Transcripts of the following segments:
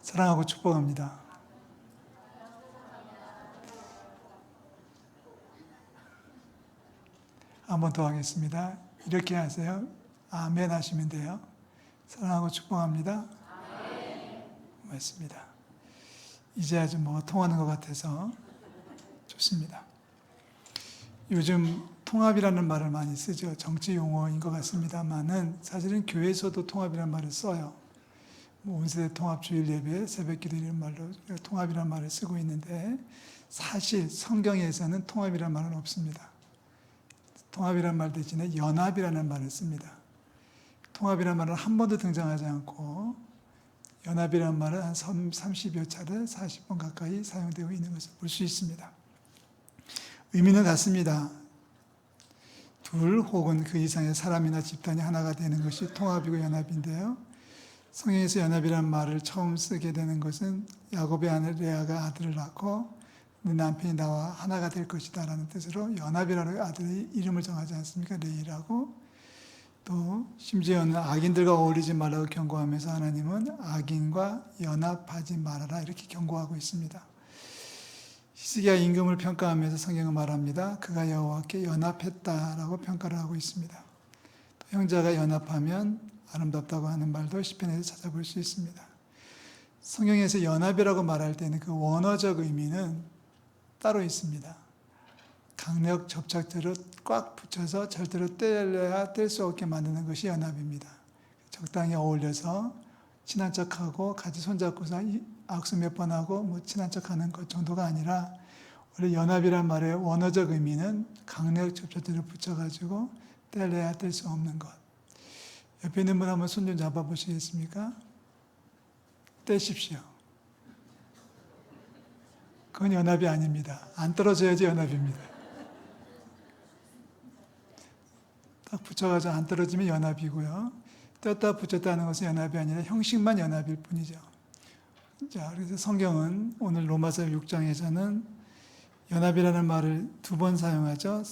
사랑하고 축복합니다. 한 번 더 하겠습니다. 이렇게 하세요. 아멘 하시면 돼요. 사랑하고 축복합니다. 맞습니다. 이제 아주 통하는 것 같아서 좋습니다. 요즘 통합이라는 말을 많이 쓰죠. 정치 용어인 것 같습니다만은 사실은 교회에서도 통합이라는 말을 써요. 온세대 통합 주일 예배, 새벽기도 이런 말로 통합이라는 말을 쓰고 있는데 사실 성경에서는 통합이라는 말은 없습니다. 통합이라는 말 대신에 연합이라는 말을 씁니다. 통합이라는 말은 한 번도 등장하지 않고 연합이라는 말은 한 30여 차례, 40번 가까이 사용되고 있는 것을 볼 수 있습니다. 의미는 같습니다. 둘 혹은 그 이상의 사람이나 집단이 하나가 되는 것이 통합이고 연합인데요. 성경에서 연합이라는 말을 처음 쓰게 되는 것은 야곱의 아내 레아가 아들을 낳고 네 남편이 나와 하나가 될 것이다 라는 뜻으로 연합이라는 아들의 이름을 정하지 않습니까? 레이라고. 또 심지어는 악인들과 어울리지 말라고 경고하면서 하나님은 악인과 연합하지 말아라 이렇게 경고하고 있습니다. 히스기야 임금을 평가하면서 성경은 말합니다. 그가 여호와께 연합했다라고 평가를 하고 있습니다. 또 형제가 연합하면 아름답다고 하는 말도 시편에서 찾아볼 수 있습니다. 성경에서 연합이라고 말할 때는 그 원어적 의미는 따로 있습니다. 강력 접착제로 꽉 붙여서 절대로 떼려야 뗄 수 없게 만드는 것이 연합입니다. 적당히 어울려서 친한 척하고 같이 손잡고서 악수 몇 번 하고 친한 척하는 것 정도가 아니라 원래 연합이란 말의 원어적 의미는 강력 접착제를 붙여가지고 떼려야 뗄 수 없는 것. 옆에 있는 분 한번 손 좀 잡아보시겠습니까? 떼십시오. 그건 연합이 아닙니다. 안 떨어져야지 연합입니다. 딱 붙여가지고 안 떨어지면 연합이고요. 뗐다 붙였다 하는 것은 연합이 아니라 형식만 연합일 뿐이죠. 자, 그래서 성경은 오늘 로마서 6장에서는 연합이라는 말을 2번 사용하죠.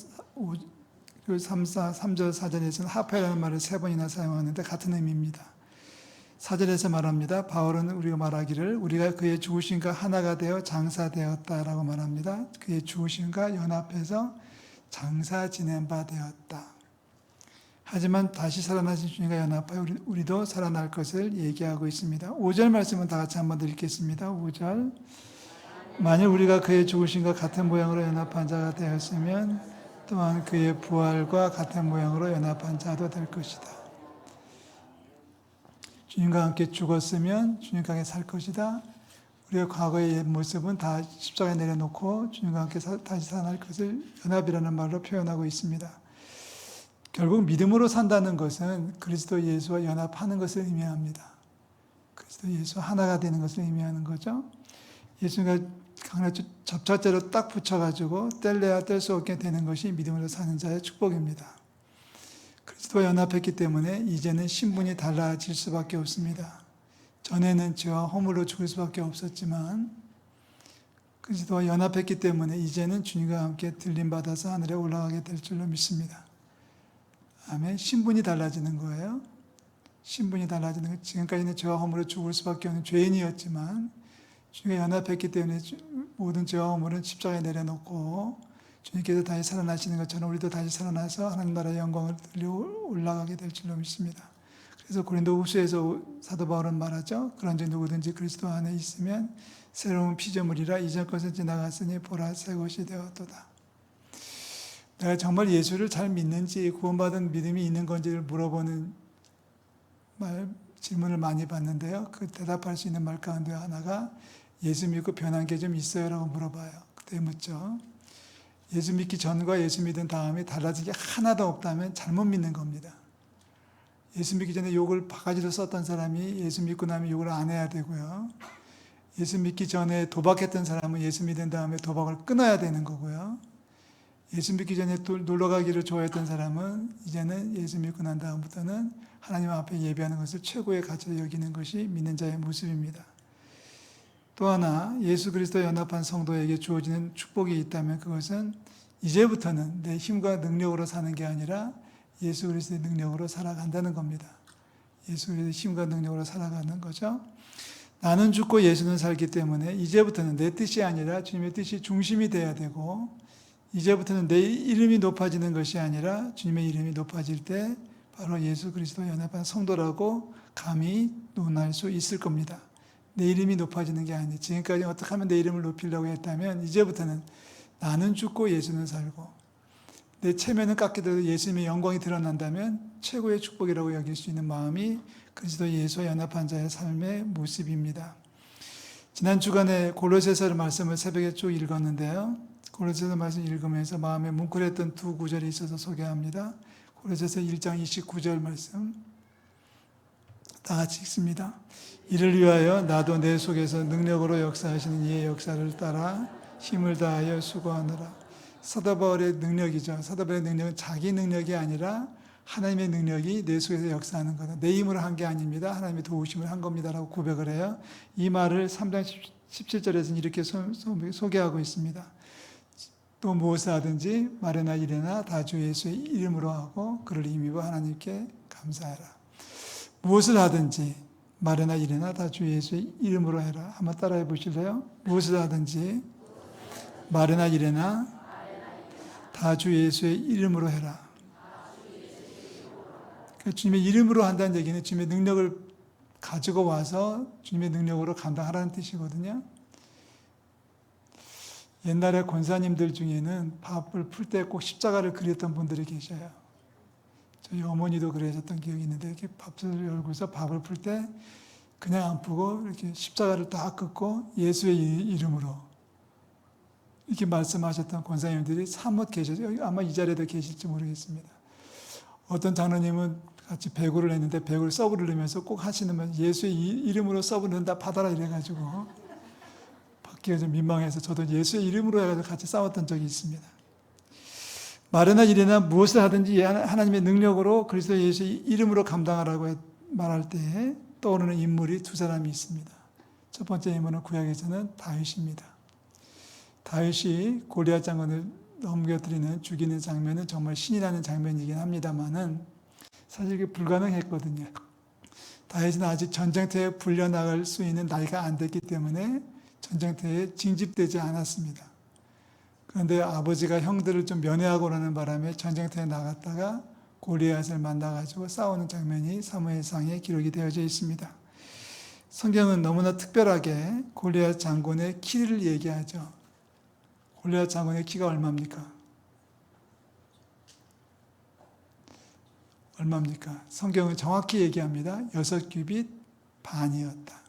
3절, 4절에서는 합해라는 말을 3번이나 사용하는데 같은 의미입니다. 4절에서 말합니다. 바울은 우리가 말하기를 우리가 그의 죽으심과 하나가 되어 장사되었다라고 말합니다. 그의 죽으심과 연합해서 장사 지낸 바 되었다. 하지만 다시 살아나신 주님과 연합하여 우리도 살아날 것을 얘기하고 있습니다. 5절 말씀은 다 같이 한번 읽겠습니다. 5절 만일 우리가 그의 죽으심과 같은 모양으로 연합한 자가 되었으면 또한 그의 부활과 같은 모양으로 연합한 자도 될 것이다. 주님과 함께 죽었으면 주님과 함께 살 것이다. 우리의 과거의 옛 모습은 다 십자가에 내려놓고 주님과 함께 다시 살아날 것을 연합이라는 말로 표현하고 있습니다. 결국 믿음으로 산다는 것은 그리스도 예수와 연합하는 것을 의미합니다. 그리스도 예수와 하나가 되는 것을 의미하는 거죠. 예수가 강력 접착제로 딱 붙여가지고 뗄래야 뗄 수 없게 되는 것이 믿음으로 사는 자의 축복입니다. 그리스도와 연합했기 때문에 이제는 신분이 달라질 수밖에 없습니다. 전에는 죄와 허물로 죽을 수밖에 없었지만 그리스도와 연합했기 때문에 이제는 주님과 함께 들림받아서 하늘에 올라가게 될 줄로 믿습니다. 아멘. 신분이 달라지는 거예요. 신분이 달라지는 거. 지금까지는 죄와 허물로 죽을 수밖에 없는 죄인이었지만 주님과 연합했기 때문에 모든 죄와 허물은 십자가에 내려놓고 주님께서 다시 살아나시는 것처럼 우리도 다시 살아나서 하나님 나라의 영광을 들려 올라가게 될 줄로 믿습니다. 그래서 고린도후서에서 사도 바울은 말하죠. 그런즉 누구든지 그리스도 안에 있으면 새로운 피조물이라 이전 것은 지나갔으니 보라 새 것이 되었도다. 내가 정말 예수를 잘 믿는지 구원받은 믿음이 있는 건지를 물어보는 질문을 많이 받는데요. 그 대답할 수 있는 말 가운데 하나가 예수 믿고 변한 게 좀 있어요? 라고 물어봐요. 그때 묻죠. 예수 믿기 전과 예수 믿은 다음에 달라진 게 하나도 없다면 잘못 믿는 겁니다. 예수 믿기 전에 욕을 바가지로 썼던 사람이 예수 믿고 나면 욕을 안 해야 되고요. 예수 믿기 전에 도박했던 사람은 예수 믿은 다음에 도박을 끊어야 되는 거고요. 예수 믿기 전에 놀러 가기를 좋아했던 사람은 이제는 예수 믿고 난 다음부터는 하나님 앞에 예배하는 것을 최고의 가치로 여기는 것이 믿는 자의 모습입니다. 또 하나 예수 그리스도와 연합한 성도에게 주어지는 축복이 있다면 그것은 이제부터는 내 힘과 능력으로 사는 게 아니라 예수 그리스도의 능력으로 살아간다는 겁니다. 예수 그리스도의 힘과 능력으로 살아가는 거죠. 나는 죽고 예수는 살기 때문에 이제부터는 내 뜻이 아니라 주님의 뜻이 중심이 돼야 되고, 이제부터는 내 이름이 높아지는 것이 아니라 주님의 이름이 높아질 때 바로 예수 그리스도 연합한 성도라고 감히 논할 수 있을 겁니다. 내 이름이 높아지는 게 아니에요. 지금까지 어떻게 하면 내 이름을 높이려고 했다면 이제부터는 나는 죽고 예수는 살고, 내 체면은 깎이더라도 예수님의 영광이 드러난다면 최고의 축복이라고 여길 수 있는 마음이 그리스도 예수와 연합한 자의 삶의 모습입니다. 지난 주간에 골로새서 말씀을 새벽에 쭉 읽었는데요. 골로새서 말씀 읽으면서 마음에 뭉클했던 두 구절이 있어서 소개합니다. 골로새서 1장 29절 말씀 다 같이 읽습니다. 이를 위하여 나도 내 속에서 능력으로 역사하시는 이의 역사를 따라 힘을 다하여 수고하노라. 사도 바울의 능력이죠. 사도 바울의 능력은 자기 능력이 아니라 하나님의 능력이 내 속에서 역사하는 거다. 내 힘으로 한 게 아닙니다. 하나님의 도우심을 한 겁니다라고 고백을 해요. 이 말을 3장 17절에서는 이렇게 소개하고 있습니다. 또 무엇을 하든지 말이나 일이나 다 주 예수의 이름으로 하고 그를 힘입어 하나님께 감사하라. 무엇을 하든지 말이나 일이나 다 주 예수의 이름으로 해라. 한번 따라해 보실래요? 무엇을 하든지 말이나 일이나 다 주 예수의 이름으로 해라. 그러니까 주님의 이름으로 한다는 얘기는 주님의 능력을 가지고 와서 주님의 능력으로 감당하라는 뜻이거든요. 옛날에 권사님들 중에는 밥을 풀 때 꼭 십자가를 그렸던 분들이 계셔요. 저희 어머니도 그러셨던 기억이 있는데, 이렇게 밥솥을 열고서 밥을 풀 때 그냥 안 푸고 이렇게 십자가를 딱 긋고 예수의 이름으로 이렇게 말씀하셨던 권사님들이 사뭇 계셔서 아마 이 자리에도 계실지 모르겠습니다. 어떤 장로님은 같이 배구를 했는데 배구를 서브를 넣으면서 꼭 하시는 말, 예수의 이름으로 서브를 넣는다 받아라 이래가지고 받기가 좀 민망해서 저도 예수의 이름으로 해가지고 같이 싸웠던 적이 있습니다. 말이나 일이나 무엇을 하든지 하나님의 능력으로 그리스도 예수의 이름으로 감당하라고 말할 때 떠오르는 인물이 두 사람이 있습니다. 첫 번째 인물은 구약에서는 다윗입니다. 다윗이 골리앗 장군을 넘겨뜨리는 죽이는 장면은 정말 신이 나는 장면이긴 합니다만은 사실 그게 불가능했거든요. 다윗은 아직 전쟁터에 불려나갈 수 있는 나이가 안 됐기 때문에 전쟁터에 징집되지 않았습니다. 그런데 아버지가 형들을 좀 면회하고 그러는 바람에 전쟁터에 나갔다가 골리앗을 만나가지고 싸우는 장면이 사무엘상에 기록이 되어져 있습니다. 성경은 너무나 특별하게 골리앗 장군의 키를 얘기하죠. 골리앗 장군의 키가 얼마입니까? 얼마입니까? 성경은 정확히 얘기합니다. 6규빗 반이었다.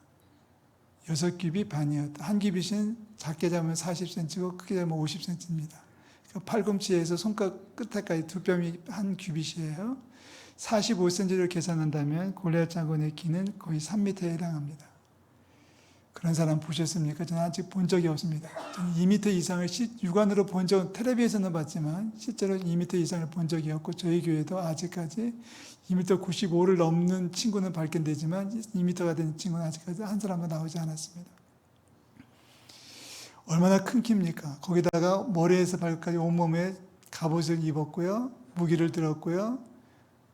6규빗 반이었다. 한 규빗은 작게 잡으면 40cm고 크게 잡으면 50cm입니다. 그러니까 팔꿈치에서 손가락 끝에까지 두 뼘이 한 규빗이에요. 45cm를 계산한다면 골리앗 장군의 키는 거의 3m에 해당합니다. 그런 사람 보셨습니까? 저는 아직 본 적이 없습니다. 저는 2m 이상을 육안으로 본 적은 텔레비에서는 봤지만 실제로 2m 이상을 본 적이 없고 저희 교회도 아직까지 2m 95를 넘는 친구는 발견되지만 2m가 된 친구는 아직까지 한 사람도 나오지 않았습니다. 얼마나 큰 키입니까? 거기다가 머리에서 발끝까지 온몸에 갑옷을 입었고요. 무기를 들었고요.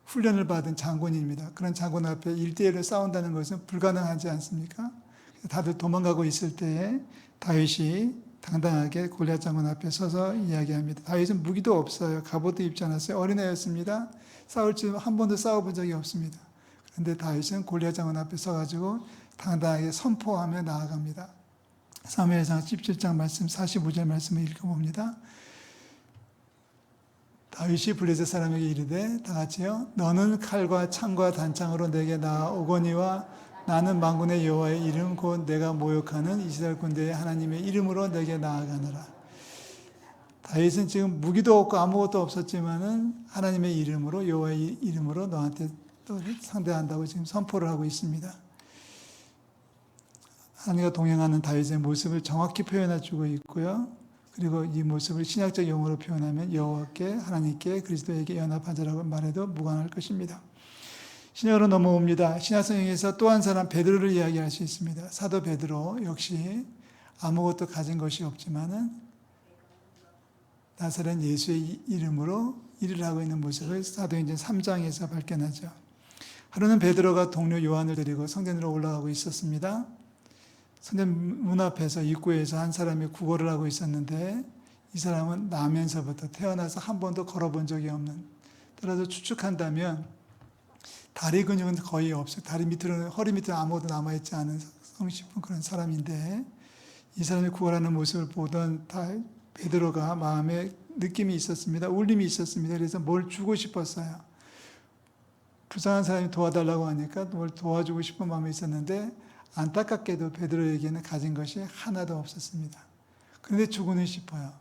훈련을 받은 장군입니다. 그런 장군 앞에 1대1로 싸운다는 것은 불가능하지 않습니까? 다들 도망가고 있을 때에 다윗이 당당하게 골리앗 장군 앞에 서서 이야기합니다. 다윗은 무기도 없어요. 갑옷도 입지 않았어요. 어린애였습니다. 싸울 줄 한 번도 싸워본 적이 없습니다. 그런데 다윗은 골리앗 장군 앞에 서가지고 당당하게 선포하며 나아갑니다. 사무엘상 17장 말씀 45절 말씀을 읽어봅니다. 다윗이 블레셋 사람에게 이르되 다 같이요. 너는 칼과 창과 단창으로 내게 나아오거니와 나는 만군의 여호와의 이름 곧 내가 모욕하는 이스라엘 군대의 하나님의 이름으로 내게 나아가노라. 다윗은 지금 무기도 없고 아무것도 없었지만은 하나님의 이름으로 여호와의 이름으로 너한테 또 상대한다고 지금 선포를 하고 있습니다. 하나님과 동행하는 다윗의 모습을 정확히 표현해 주고 있고요. 그리고 이 모습을 신약적 용어로 표현하면 여호와께 하나님께 그리스도에게 연합한 자라고 말해도 무관할 것입니다. 신약으로 넘어옵니다. 신약성경에서 또 한 사람 베드로를 이야기할 수 있습니다. 사도 베드로 역시 아무것도 가진 것이 없지만은 나사렛 예수의 이름으로 일을 하고 있는 모습을 사도행전 3장에서 발견하죠. 하루는 베드로가 동료 요한을 데리고 성전으로 올라가고 있었습니다. 선전 문 앞에서 입구에서 한 사람이 구걸을 하고 있었는데 이 사람은 나면서부터 태어나서 한 번도 걸어본 적이 없는, 따라서 추측한다면 다리 근육은 거의 없어요. 다리 밑으로는, 허리 밑으로 아무것도 남아있지 않은 성실한 그런 사람인데 이 사람이 구걸하는 모습을 보던 베드로가 마음에 느낌이 있었습니다. 울림이 있었습니다. 그래서 뭘 주고 싶었어요. 불쌍한 사람이 도와달라고 하니까 뭘 도와주고 싶은 마음이 있었는데 안타깝게도 베드로에게는 가진 것이 하나도 없었습니다. 그런데 주고는 싶어요.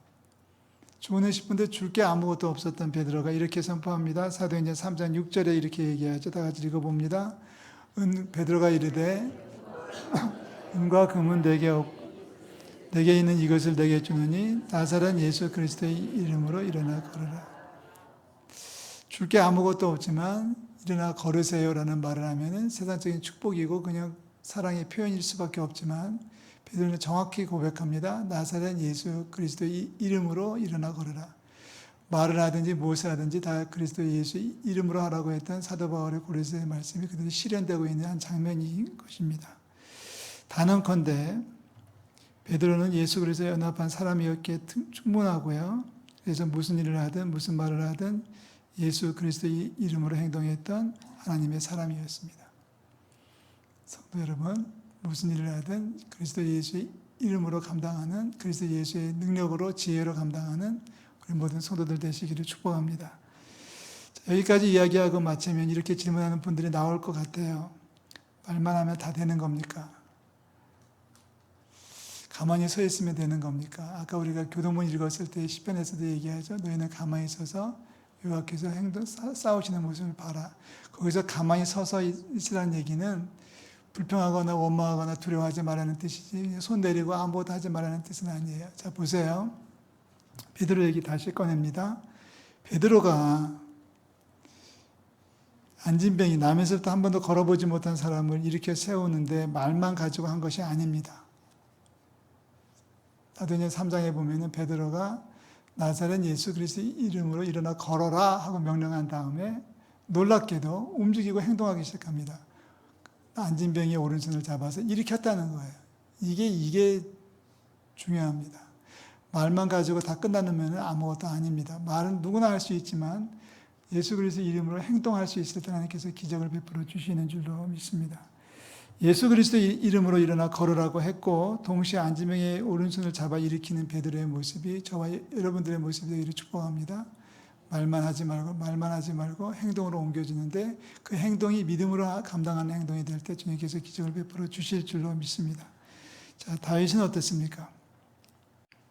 주고는 싶은데 줄 게 아무것도 없었던 베드로가 이렇게 선포합니다. 사도행전 3장 6절에 이렇게 얘기하죠. 다 같이 읽어봅니다. 베드로가 이르되 은과 금은 내게 있는 이것을 내게 주느니 나사렛 예수 그리스도의 이름으로 일어나 걸으라. 줄 게 아무것도 없지만 일어나 걸으세요라는 말을 하면은 세상적인 축복이고 그냥 사랑의 표현일 수밖에 없지만 베드로는 정확히 고백합니다. 나사렛 예수 그리스도의 이름으로 일어나 걸으라. 말을 하든지 무엇을 하든지 다 그리스도 예수 이름으로 하라고 했던 사도 바울의 고린도서의 말씀이 그대로 실현되고 있는 한 장면인 것입니다. 단언컨대 베드로는 예수 그리스도에 연합한 사람이었기에 충분하고요. 그래서 무슨 일을 하든 무슨 말을 하든 예수 그리스도의 이름으로 행동했던 하나님의 사람이었습니다. 성도 여러분, 무슨 일을 하든 그리스도 예수의 이름으로 감당하는, 그리스도 예수의 능력으로 지혜로 감당하는 우리 모든 성도들 되시기를 축복합니다. 자, 여기까지 이야기하고 마치면 이렇게 질문하는 분들이 나올 것 같아요. 말만 하면 다 되는 겁니까? 가만히 서 있으면 되는 겁니까? 아까 우리가 교도문 읽었을 때 시편에서도 얘기하죠. 너희는 가만히 서서 요약해서 싸우시는 모습을 봐라. 거기서 가만히 서서 있으라는 얘기는 불평하거나 원망하거나 두려워하지 말라는 뜻이지 손 내리고 아무것도 하지 말라는 뜻은 아니에요. 자, 보세요. 베드로 얘기 다시 꺼냅니다. 베드로가 안진뱅이, 남에서부터 한 번도 걸어보지 못한 사람을 일으켜 세우는데 말만 가지고 한 것이 아닙니다. 사도행전 3장에 보면은 베드로가 나사렛 예수 그리스도의 이름으로 일어나 걸어라 하고 명령한 다음에 놀랍게도 움직이고 행동하기 시작합니다. 안진병의 오른손을 잡아서 일으켰다는 거예요. 이게 중요합니다. 말만 가지고 다 끝나는 아무것도 아닙니다. 말은 누구나 할 수 있지만 예수 그리스도 이름으로 행동할 수 있을 때 하나님께서 기적을 베풀어 주시는 줄로 믿습니다. 예수 그리스도 이름으로 일어나 걸으라고 했고 동시에 안진병의 오른손을 잡아 일으키는 베드로의 모습이 저와 여러분들의 모습이 되기를 축복합니다. 말만 하지 말고 행동으로 옮겨지는데 그 행동이 믿음으로 감당하는 행동이 될 때 주님께서 기적을 베풀어 주실 줄로 믿습니다. 자, 다윗은 어떻습니까?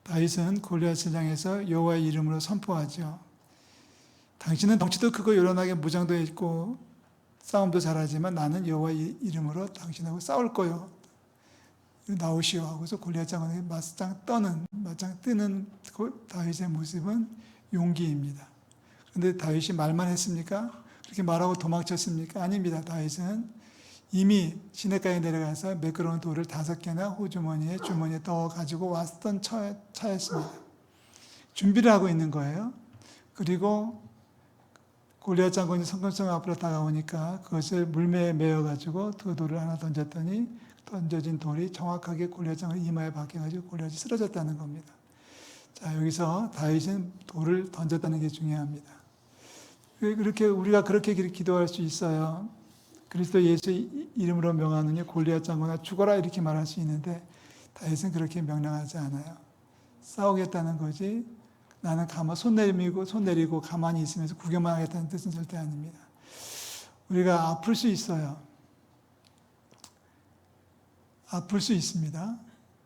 다윗은 골리앗을 향해서 여호와의 이름으로 선포하죠. 당신은 덩치도 크고 요란하게 무장도 있고 싸움도 잘하지만 나는 여호와의 이름으로 당신하고 싸울 거요. 나오시오 하고서 골리앗 장관에게 맞짱 뜨는 다윗의 모습은 용기입니다. 그런데 다윗이 말만 했습니까? 그렇게 말하고 도망쳤습니까? 아닙니다. 다윗은 이미 시냇가에 내려가서 매끄러운 돌을 5개나 호주머니에 주머니에 떠 가지고 왔던 차였습니다. 준비를 하고 있는 거예요. 그리고 골리앗 장군이 성검성 앞으로 다가오니까 그것을 물매에 메어 가지고 그 돌을 하나 던졌더니 던져진 돌이 정확하게 골리앗 장군 이마에 박혀가지고 골리앗이 쓰러졌다는 겁니다. 자, 여기서 다윗은 돌을 던졌다는 게 중요합니다. 우리가 그렇게 기도할 수 있어요. 그리스도 예수 이름으로 명하느니 골리앗 장군아 죽어라 이렇게 말할 수 있는데 다윗은 그렇게 명령하지 않아요. 싸우겠다는 거지 나는 손 내리고 가만히 있으면서 구경만 하겠다는 뜻은 절대 아닙니다. 우리가 아플 수 있어요. 아플 수 있습니다.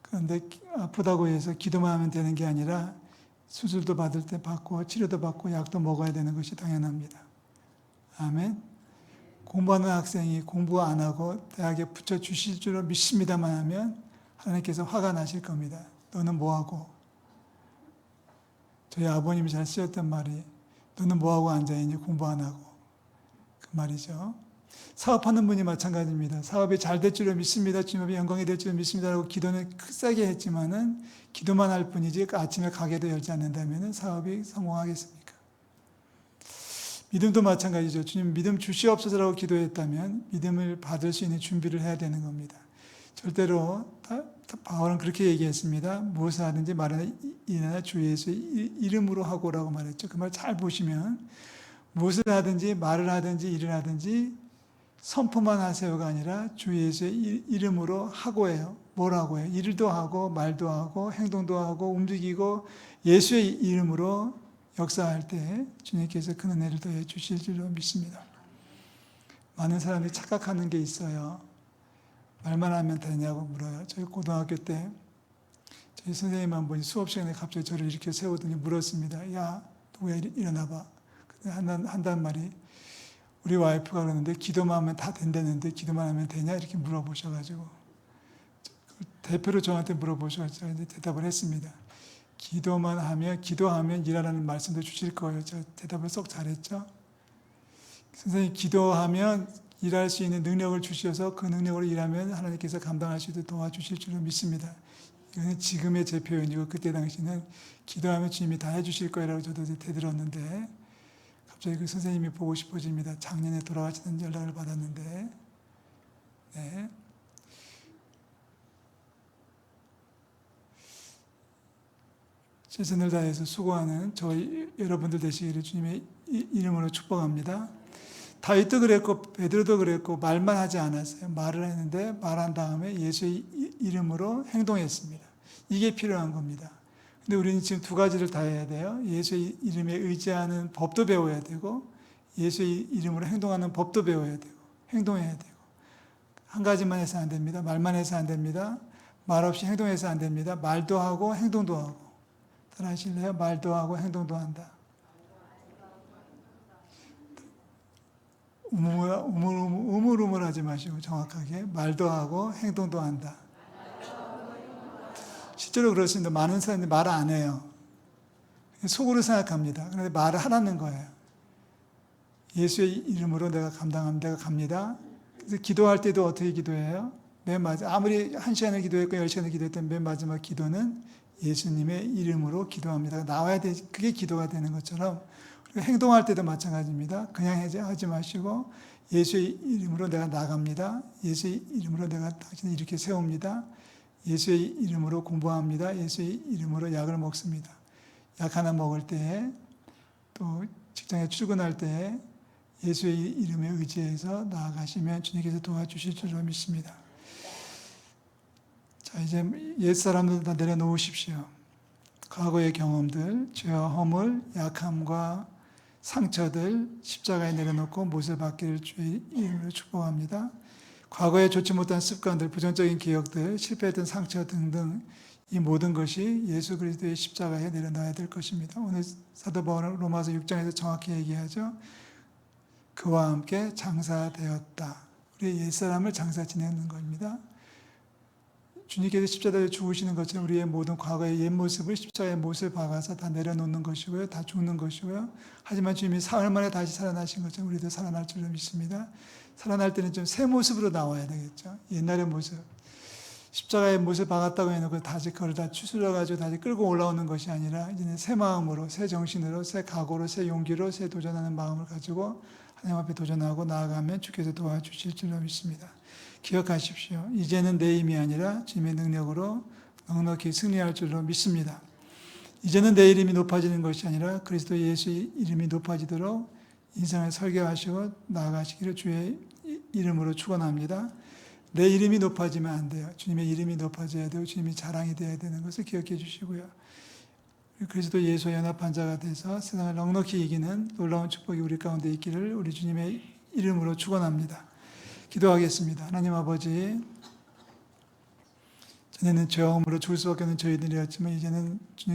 그런데 아프다고 해서 기도만 하면 되는 게 아니라 수술도 받을 때 받고 치료도 받고 약도 먹어야 되는 것이 당연합니다. 아멘. 공부하는 학생이 공부 안 하고 대학에 붙여주실 줄로 믿습니다만 하면 하나님께서 화가 나실 겁니다. 너는 뭐하고? 저희 아버님이 잘 쓰였던 말이 너는 뭐하고 앉아있니? 공부 안 하고. 그 말이죠. 사업하는 분이 마찬가지입니다. 사업이 잘 될 줄로 믿습니다. 주님의 영광이 될 줄로 믿습니다라고 기도는 세게 했지만은 기도만 할 뿐이지 아침에 가게도 열지 않는다면 사업이 성공하겠습니까? 믿음도 마찬가지죠. 주님 믿음 주시옵소서라고 기도했다면 믿음을 받을 수 있는 준비를 해야 되는 겁니다. 절대로 바울은 그렇게 얘기했습니다. 무엇을 하든지 말하나 일어나 주 예수의 이름으로 하고라고 말했죠. 그 말 잘 보시면 무엇을 하든지 말을 하든지 일을 하든지 선포만 하세요가 아니라 주 예수의 이름으로 하고예요. 뭐라고 해요? 일도 하고 말도 하고 행동도 하고 움직이고 예수의 이름으로 역사할 때 주님께서 큰 은혜를 더해 주실 줄로 믿습니다. 많은 사람들이 착각하는 게 있어요. 말만 하면 되냐고 물어요. 저희 고등학교 때 저희 선생님 한 분이 수업 시간에 갑자기 저를 이렇게 세우더니 물었습니다. 야, 누구야 일어나 봐. 한단 말이 우리 와이프가 그러는데 기도만 하면 다 된다는데 기도만 하면 되냐 이렇게 물어보셔가지고 대표로 저한테 물어보셔서 이제 대답을 했습니다. 기도하면 일하라는 말씀도 주실 거예요. 제가 대답을 쏙 잘했죠. 선생님 기도하면 일할 수 있는 능력을 주셔서 그 능력으로 일하면 하나님께서 감당할 수 있도록 도와주실 줄로 믿습니다. 이거는 지금의 제 표현이고 그때 당시는 기도하면 주님이 다 해주실 거라고 저도 대들었는데 갑자기 그 선생님이 보고 싶어집니다. 작년에 돌아가시는 연락을 받았는데 네. 최선을 다해서 수고하는 저희 여러분들 되시기를 주님의 이름으로 축복합니다. 다윗도 그랬고 베드로도 그랬고 말만 하지 않았어요. 말을 했는데 말한 다음에 예수의 이름으로 행동했습니다. 이게 필요한 겁니다. 근데 우리는 지금 두 가지를 다 해야 돼요. 예수의 이름에 의지하는 법도 배워야 되고 예수의 이름으로 행동하는 법도 배워야 되고 행동해야 되고 한 가지만 해서 안 됩니다. 말만 해서 안 됩니다. 말 없이 행동해서 안 됩니다. 말도 하고 행동도 하고 따라 하실래요? 말도 하고 행동도 한다. 우물우물하지 마시고 정확하게 말도 하고 행동도 한다. 실제로 그렇습니다. 많은 사람들이 말을 안 해요. 속으로 생각합니다. 그런데 말을 하라는 거예요. 예수의 이름으로 내가 감당합니다. 내가 갑니다. 그래서 기도할 때도 어떻게 기도해요? 맨 마지막 아무리 1시간을 기도했고 10시간을 기도했던 맨 마지막 기도는 예수님의 이름으로 기도합니다. 나와야 돼. 그게 기도가 되는 것처럼 행동할 때도 마찬가지입니다. 그냥 하지 마시고 예수의 이름으로 내가 나갑니다. 예수의 이름으로 내가 당신을 이렇게 세웁니다. 예수의 이름으로 공부합니다. 예수의 이름으로 약을 먹습니다. 약 하나 먹을 때 또 직장에 출근할 때 예수의 이름에 의지해서 나아가시면 주님께서 도와주실 줄로 믿습니다. 자, 이제 옛사람들 다 내려놓으십시오. 과거의 경험들, 죄와 허물, 약함과 상처들 십자가에 내려놓고 못을 받기를 주의 이름으로 축복합니다. 과거에 좋지 못한 습관들, 부정적인 기억들, 실패했던 상처 등등 이 모든 것이 예수 그리스도의 십자가에 내려놔야 될 것입니다. 오늘 사도 바울은 로마서 6장에서 정확히 얘기하죠. 그와 함께 장사되었다. 우리 옛사람을 장사 지내는 겁니다. 주님께서 십자가에 죽으시는 것처럼 우리의 모든 과거의 옛 모습을 십자가의 못을 박아서 다 내려놓는 것이고요. 다 죽는 것이고요. 하지만 주님이 사흘 만에 다시 살아나신 것처럼 우리도 살아날 줄로 믿습니다. 살아날 때는 좀 새 모습으로 나와야 되겠죠. 옛날의 모습. 십자가의 못을 박았다고 해놓고 다시 그걸 다 추스려가지고 다시 끌고 올라오는 것이 아니라 이제는 새 마음으로, 새 정신으로, 새 각오로, 새 용기로, 새 도전하는 마음을 가지고 하나님 앞에 도전하고 나아가면 주께서 도와주실 줄로 믿습니다. 기억하십시오. 이제는 내 힘이 아니라 주님의 능력으로 넉넉히 승리할 줄로 믿습니다. 이제는 내 이름이 높아지는 것이 아니라 그리스도 예수의 이름이 높아지도록 인생을 설계하시고 나아가시기를 주의 이름으로 축원합니다. 내 이름이 높아지면 안 돼요. 주님의 이름이 높아져야 되고 주님이 자랑이 되어야 되는 것을 기억해 주시고요. 그리스도 예수와 연합한 자가 돼서 세상을 넉넉히 이기는 놀라운 축복이 우리 가운데 있기를 우리 주님의 이름으로 축원합니다. 기도하겠습니다. 하나님 아버지, 전에는 죄와 허물로 죽을 수밖에 없는 저희들이었지만 이제는 주님